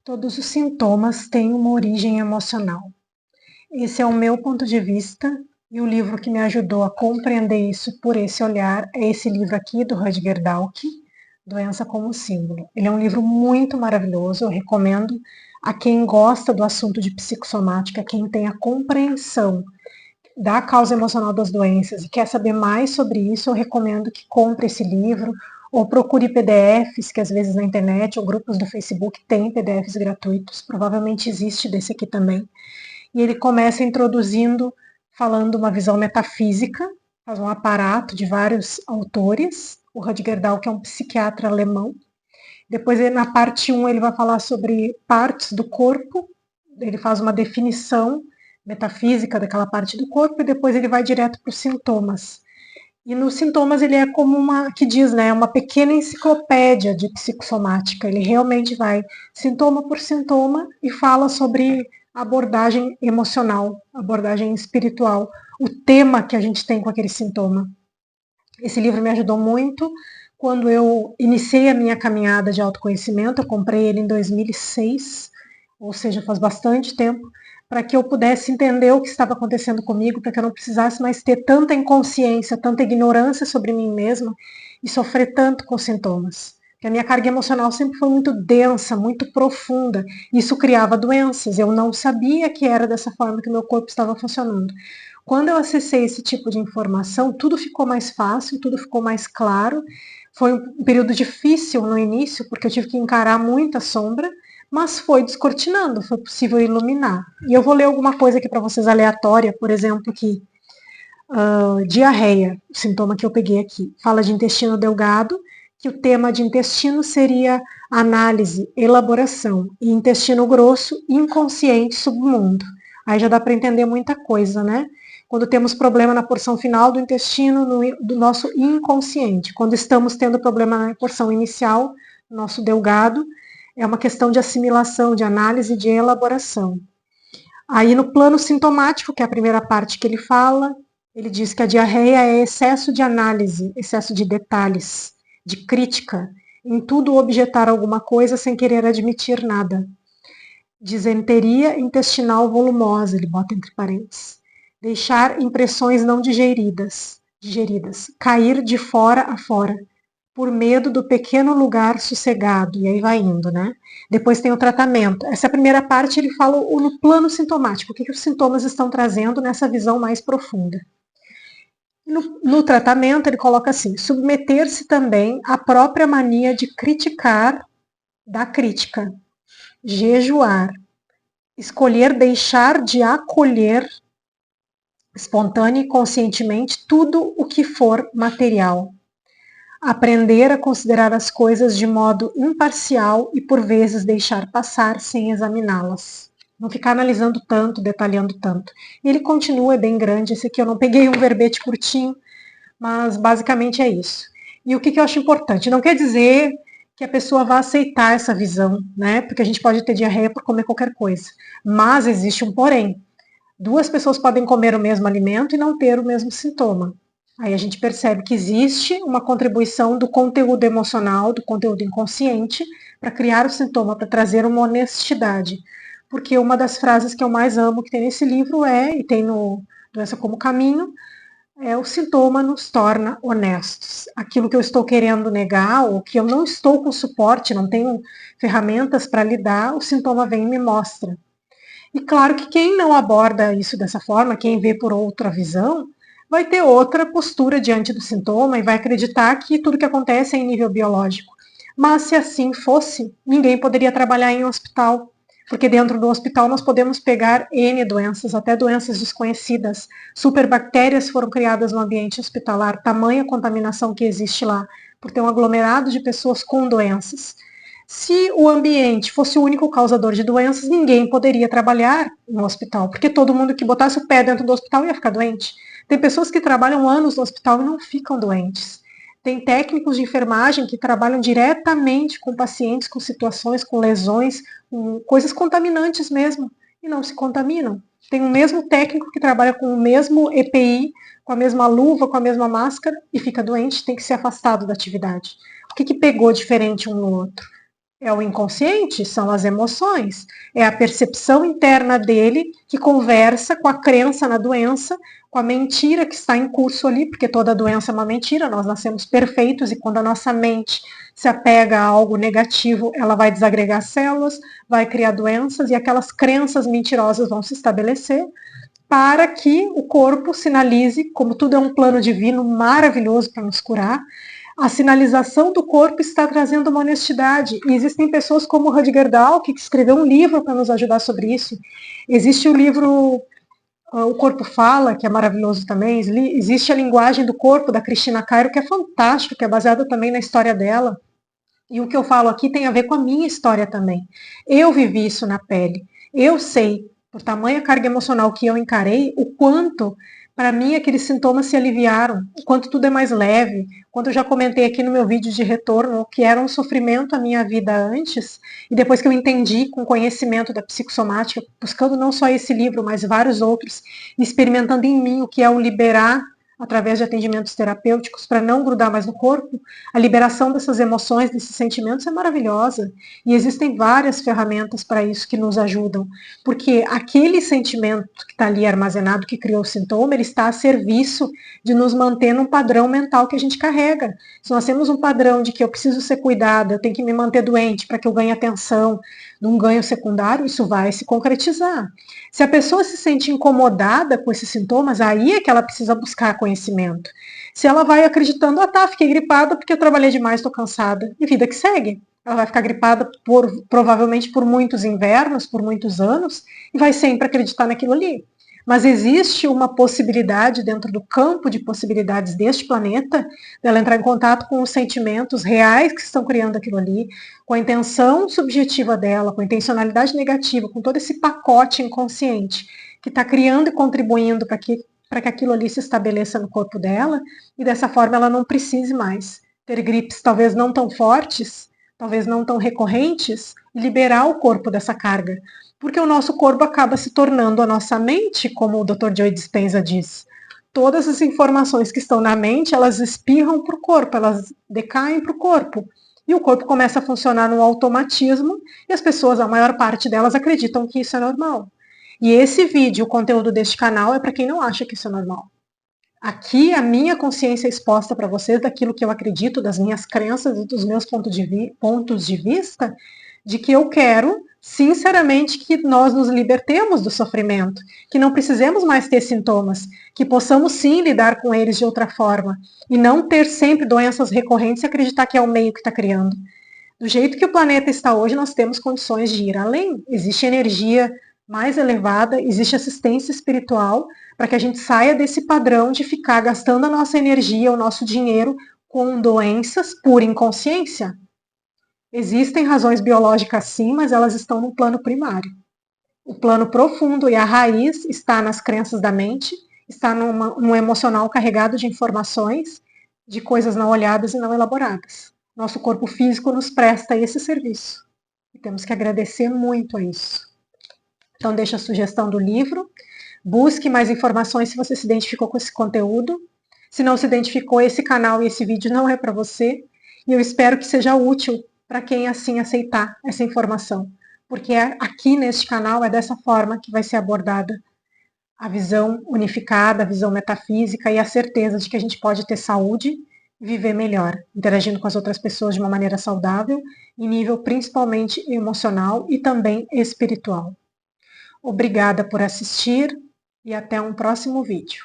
Todos os sintomas têm uma origem emocional. Esse é o meu ponto de vista e o livro que me ajudou a compreender isso por esse olhar é esse livro aqui do Rutger Dawkins, Doença como Símbolo. Ele é um livro muito maravilhoso, eu recomendo a quem gosta do assunto de psicossomática, quem tem a compreensão da causa emocional das doenças e quer saber mais sobre isso, eu recomendo que compre esse livro ou procure PDFs, que às vezes na internet ou grupos do Facebook tem PDFs gratuitos, provavelmente existe desse aqui também. E ele começa introduzindo, falando uma visão metafísica, faz um aparato de vários autores. O Rutger Dawkins é um psiquiatra alemão. Depois, na parte 1, ele vai falar sobre partes do corpo, ele faz uma definição metafísica daquela parte do corpo, e depois ele vai direto para os sintomas. E nos sintomas ele é como que diz, né, uma pequena enciclopédia de psicossomática. Ele realmente vai sintoma por sintoma e fala sobre abordagem emocional, abordagem espiritual, o tema que a gente tem com aquele sintoma. Esse livro me ajudou muito quando eu iniciei a minha caminhada de autoconhecimento. Eu comprei ele em 2006, ou seja, faz bastante tempo, para que eu pudesse entender o que estava acontecendo comigo, para que eu não precisasse mais ter tanta inconsciência, tanta ignorância sobre mim mesma e sofrer tanto com sintomas. Porque a minha carga emocional sempre foi muito densa, muito profunda. Isso criava doenças. Eu não sabia que era dessa forma que o meu corpo estava funcionando. Quando eu acessei esse tipo de informação, tudo ficou mais fácil, tudo ficou mais claro. Foi um período difícil no início, porque eu tive que encarar muita sombra, mas foi descortinando, foi possível iluminar. E eu vou ler alguma coisa aqui para vocês aleatória, por exemplo, aqui, diarreia, o sintoma que eu peguei aqui. Fala de intestino delgado, que o tema de intestino seria análise, elaboração, e intestino grosso, inconsciente, submundo. Aí já dá para entender muita coisa, né? Quando temos problema na porção final do intestino, do nosso inconsciente. Quando estamos tendo problema na porção inicial, nosso delgado, é uma questão de assimilação, de análise, de elaboração. Aí no plano sintomático, que é a primeira parte que ele fala, ele diz que a diarreia é excesso de análise, excesso de detalhes, de crítica, em tudo objetar alguma coisa sem querer admitir nada. Disenteria intestinal volumosa, ele bota entre parênteses. Deixar impressões não digeridas, cair de fora a fora, por medo do pequeno lugar sossegado, e aí vai indo, né? Depois tem o tratamento. Essa primeira parte ele fala no plano sintomático, o que os sintomas estão trazendo nessa visão mais profunda. No tratamento ele coloca assim, submeter-se também à própria mania de criticar da crítica, jejuar, escolher deixar de acolher espontânea e conscientemente tudo o que for material. Aprender a considerar as coisas de modo imparcial e por vezes deixar passar sem examiná-las. Não ficar analisando tanto, detalhando tanto. E ele continua, é bem grande, esse aqui eu não peguei um verbete curtinho, mas basicamente é isso. E o que eu acho importante? Não quer dizer que a pessoa vá aceitar essa visão, né? Porque a gente pode ter diarreia por comer qualquer coisa. Mas existe um porém. Duas pessoas podem comer o mesmo alimento e não ter o mesmo sintoma. Aí a gente percebe que existe uma contribuição do conteúdo emocional, do conteúdo inconsciente, para criar o sintoma, para trazer uma honestidade. Porque uma das frases que eu mais amo que tem nesse livro e tem no Doença como Caminho, o sintoma nos torna honestos. Aquilo que eu estou querendo negar, ou que eu não estou com suporte, não tenho ferramentas para lidar, o sintoma vem e me mostra. E claro que quem não aborda isso dessa forma, quem vê por outra visão, vai ter outra postura diante do sintoma e vai acreditar que tudo que acontece é em nível biológico. Mas se assim fosse, ninguém poderia trabalhar em um hospital, porque dentro do hospital nós podemos pegar N doenças, até doenças desconhecidas. Superbactérias foram criadas no ambiente hospitalar, tamanha contaminação que existe lá, por ter um aglomerado de pessoas com doenças. Se o ambiente fosse o único causador de doenças, ninguém poderia trabalhar no hospital, porque todo mundo que botasse o pé dentro do hospital ia ficar doente. Tem pessoas que trabalham anos no hospital e não ficam doentes. Tem técnicos de enfermagem que trabalham diretamente com pacientes, com situações, com lesões, com coisas contaminantes mesmo, e não se contaminam. Tem o mesmo técnico que trabalha com o mesmo EPI, com a mesma luva, com a mesma máscara, e fica doente, tem que ser afastado da atividade. O que pegou diferente um no outro? É o inconsciente, são as emoções, é a percepção interna dele que conversa com a crença na doença, com a mentira que está em curso ali, porque toda doença é uma mentira, nós nascemos perfeitos e quando a nossa mente se apega a algo negativo, ela vai desagregar células, vai criar doenças e aquelas crenças mentirosas vão se estabelecer para que o corpo sinalize, como tudo é um plano divino maravilhoso para nos curar, a sinalização do corpo está trazendo uma honestidade. E existem pessoas como Rutger Dahl, que escreveu um livro para nos ajudar sobre isso. Existe o livro O Corpo Fala, que é maravilhoso também. Existe a linguagem do corpo, da Cristina Cairo, que é fantástica, que é baseada também na história dela. E o que eu falo aqui tem a ver com a minha história também. Eu vivi isso na pele. Eu sei, por tamanha carga emocional que eu encarei, o quanto, para mim, aqueles sintomas se aliviaram, o quanto tudo é mais leve. Quando eu já comentei aqui no meu vídeo de retorno que era um sofrimento a minha vida antes, e depois que eu entendi com conhecimento da psicossomática, buscando não só esse livro, mas vários outros, experimentando em mim o que é o liberar através de atendimentos terapêuticos para não grudar mais no corpo, a liberação dessas emoções, desses sentimentos é maravilhosa. E existem várias ferramentas para isso que nos ajudam. Porque aquele sentimento que está ali armazenado, que criou o sintoma, ele está a serviço de nos manter num padrão mental que a gente carrega. Se nós temos um padrão de que eu preciso ser cuidada, eu tenho que me manter doente para que eu ganhe atenção, num ganho secundário, isso vai se concretizar. Se a pessoa se sente incomodada com esses sintomas, aí é que ela precisa buscar conhecimento. Se ela vai acreditando, fiquei gripada porque eu trabalhei demais, estou cansada, e vida que segue. Ela vai ficar gripada provavelmente por muitos invernos, por muitos anos, e vai sempre acreditar naquilo ali. Mas existe uma possibilidade dentro do campo de possibilidades deste planeta dela entrar em contato com os sentimentos reais que estão criando aquilo ali, com a intenção subjetiva dela, com a intencionalidade negativa, com todo esse pacote inconsciente que está criando e contribuindo para que aquilo ali se estabeleça no corpo dela e dessa forma ela não precise mais ter gripes talvez não tão fortes, talvez não tão recorrentes, e liberar o corpo dessa carga. Porque o nosso corpo acaba se tornando a nossa mente, como o Dr. Joe Dispenza diz. Todas as informações que estão na mente, elas espirram para o corpo, elas decaem para o corpo. E o corpo começa a funcionar no automatismo e as pessoas, a maior parte delas, acreditam que isso é normal. E esse vídeo, o conteúdo deste canal, é para quem não acha que isso é normal. Aqui a minha consciência é exposta para vocês daquilo que eu acredito, das minhas crenças e dos meus pontos de vista, de que eu quero, sinceramente, que nós nos libertemos do sofrimento, que não precisemos mais ter sintomas, que possamos sim lidar com eles de outra forma, e não ter sempre doenças recorrentes e acreditar que é o meio que está criando. Do jeito que o planeta está hoje, nós temos condições de ir além. Existe energia mais elevada, existe assistência espiritual para que a gente saia desse padrão de ficar gastando a nossa energia, o nosso dinheiro com doenças por inconsciência. Existem razões biológicas sim, mas elas estão no plano primário. O plano profundo e a raiz está nas crenças da mente, está num emocional carregado de informações, de coisas não olhadas e não elaboradas. Nosso corpo físico nos presta esse serviço. E temos que agradecer muito a isso. Então, deixa a sugestão do livro. Busque mais informações se você se identificou com esse conteúdo. Se não se identificou, esse canal e esse vídeo não é para você. E eu espero que seja útil para quem assim aceitar essa informação. Porque aqui neste canal é dessa forma que vai ser abordada a visão unificada, a visão metafísica e a certeza de que a gente pode ter saúde e viver melhor, interagindo com as outras pessoas de uma maneira saudável, em nível principalmente emocional e também espiritual. Obrigada por assistir e até um próximo vídeo.